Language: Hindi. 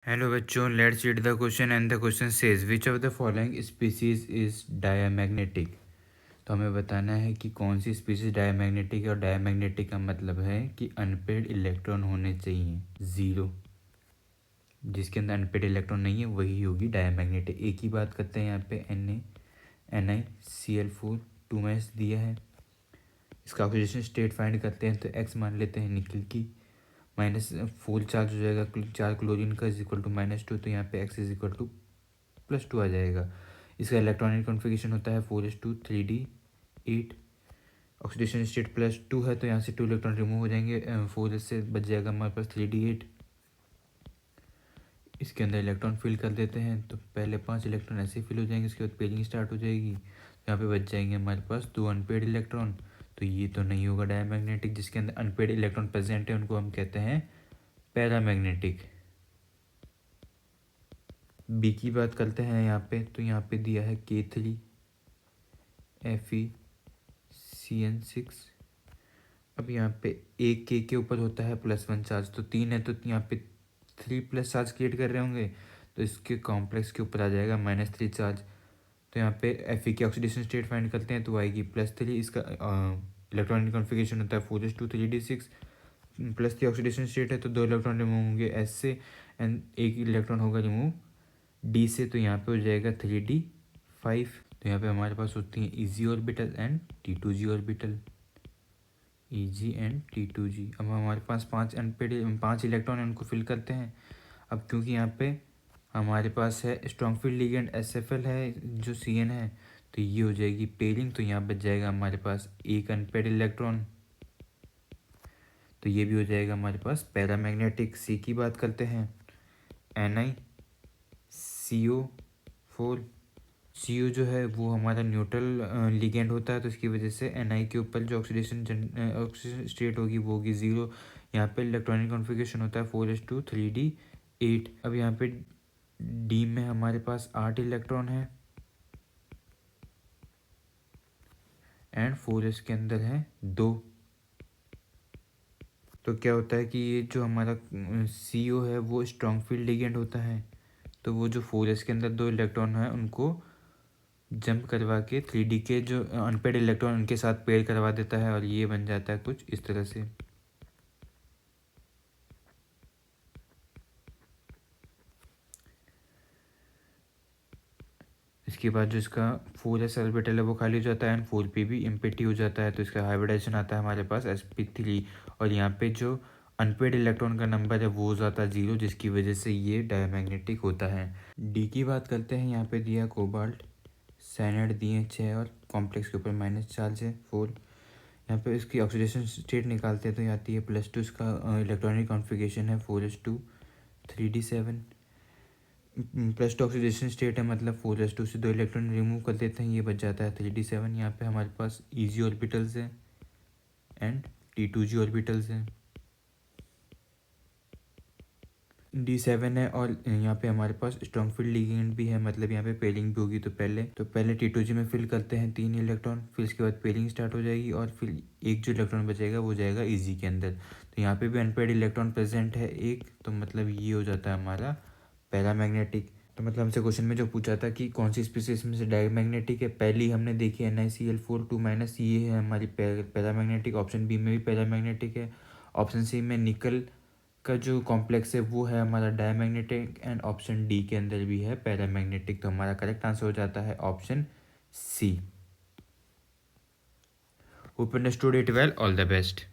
Hello बच्चों, let's read the question and the question says which of the following species is diamagnetic। तो हमें बताना है कि कौन सी स्पीसीज डायमैग्नेटिक है। और डायमैग्नेटिक का मतलब है कि अनपेड इलेक्ट्रॉन होने चाहिए ज़ीरो। जिसके अंदर अनपेड इलेक्ट्रॉन नहीं है वही होगी डायमैग्नेटिक। एक ही बात करते हैं यहाँ पे NaCl4 2s दिया है। इसका ऑक्सीडेशन स्टेट फाइंड करते हैं तो एक्स मान लेते हैं निकल की। माइनस फुल चार्ज हो जाएगा 4 क्लोरीन का इज इक्वल टू -2, तो यहाँ पे एक्स इज इक्वल टू +2 आ जाएगा। इसका इलेक्ट्रॉनिक कॉन्फ़िगरेशन होता है 4s2 3d8। ऑक्सीडेशन स्टेट +2 है तो यहाँ से 2 इलेक्ट्रॉन रिमूव हो जाएंगे, 4s से बच जाएगा हमारे पास 3d8। इसके अंदर इलेक्ट्रॉन फिल कर देते हैं तो पहले 5 इलेक्ट्रॉन ऐसे ही फिल हो जाएंगे। इसके बाद पेयरिंग स्टार्ट हो जाएगी, यहाँ पे बच जाएंगे हमारे पास 2 अनपेड इलेक्ट्रॉन। तो ये तो नहीं होगा डायमैग्नेटिक। जिसके अंदर अनपेड इलेक्ट्रॉन प्रेजेंट है उनको हम कहते हैं पैरामैग्नेटिक। बी की बात करते हैं यहाँ पे, तो यहाँ पे दिया है K3FeCN6। अब यहाँ पे एक के ऊपर होता है +1 चार्ज, तो 3 है तो यहाँ पे 3+ चार्ज क्रिएट कर रहे होंगे, तो इसके कॉम्प्लेक्स के ऊपर आ जाएगा -3 चार्ज। तो यहाँ पे Fe की ऑक्सीडेशन स्टेट फाइंड करते हैं तो आएगी +3। इसका इलेक्ट्रॉनिक कॉन्फ़िगरेशन होता है 4s2 3d6। +3 ऑक्सीडेशन स्टेट है तो 2 इलेक्ट्रॉन रिमूव होंगे एस से, एंड एक इलेक्ट्रॉन होगा रिमूव डी से, तो यहाँ पे हो जाएगा 3d5। तो यहाँ पे हमारे पास होती हैं easy orbital and T2g orbital, Eg and T2g। अब हमारे पास 5 इलेक्ट्रॉन है, उनको फिल करते हैं। अब क्योंकि यहाँ पे हमारे पास है स्ट्रॉन्ग फील्ड लिगेंड SFL है जो Cn है, तो ये हो जाएगी पेयरिंग। तो यहाँ बच जाएगा हमारे पास एक अनपेड इलेक्ट्रॉन, तो ये भी हो जाएगा हमारे पास पैरामैग्नेटिक। सी की बात करते हैं NiCO4। CO जो है वो हमारा न्यूट्रल लिगेंड होता है, तो इसकी वजह से Na के ऊपर जो ऑक्सीडेशन स्टेट होगी वो होगी 0। यहाँ पे इलेक्ट्रॉनिक कॉन्फ़िगरेशन होता है 4s2 3d8। अब यहाँ पे डी में हमारे पास 8 इलेक्ट्रॉन है एंड 4s के अंदर है 2। तो क्या होता है कि ये जो हमारा CO है वो स्ट्रॉन्ग फील्ड लिगेंड होता है, तो वो जो 4s के अंदर 2 इलेक्ट्रॉन है उनको जंप करवा के 3d के जो अनपेड इलेक्ट्रॉन उनके साथ पेयर करवा देता है, और ये बन जाता है कुछ इस तरह से। इसके बाद जो इसका 4s ऑर्बिटल है वो खाली हो जाता है एंड 4p भी एम्प्टी हो जाता है, तो इसका हाइब्रिडाइजेशन आता है हमारे पास sp3। और यहाँ पे जो अनपेड इलेक्ट्रॉन का नंबर है वो हो जाता है 0, जिसकी वजह से ये डायमैग्नेटिक होता है। डी की बात करते हैं, यहाँ पे दिया कोबाल्ट साइनाइड दिए 6 और कॉम्प्लेक्स के ऊपर माइनस चार्ज है 4। यहाँ पे इसकी ऑक्सीडेशन स्टेट निकालते हैं तो यहाँ आती है +2। इसका इलेक्ट्रॉनिक कॉन्फ़िगरेशन है 4s2 3d7। +2 ऑक्सीडेशन स्टेट है मतलब 4s2 से 2 इलेक्ट्रॉन रिमूव कर देते हैं, ये बच जाता है 3d7। यहाँ पे हमारे पास ईजी ऑर्बिटल्स है एंड T2g ऑर्बिटल्स हैं। D7 है और यहाँ पे हमारे पास स्ट्रॉन्ग फील्ड लिगेंड भी है, मतलब यहाँ पे पेयरिंग भी होगी। तो पहले T2g में फिल करते हैं 3 इलेक्ट्रॉन, फिर इसके बाद पेयरिंग स्टार्ट हो जाएगी और फिर एक जो इलेक्ट्रॉन बचेगा वो जाएगा ईजी के अंदर। तो यहाँ पे भी अनपेड इलेक्ट्रॉन प्रेजेंट है एक, तो मतलब ये हो जाता है हमारा पैरामैग्नेटिक। तो मतलब हमसे क्वेश्चन में जो पूछा था कि कौन सी स्पीसीज में से डायमैग्नेटिक है, पहली हमने देखी NiCl4 2 ये है हमारी पैरामैग्नेटिक। ऑप्शन बी में भी पैरामैग्नेटिक है। ऑप्शन सी में निकल का जो कॉम्प्लेक्स है वो है हमारा डायमैग्नेटिक, एंड ऑप्शन डी के अंदर भी है पैरामैग्नेटिक। तो हमारा करेक्ट आंसर हो जाता है option C. Hope understood it well, all the best.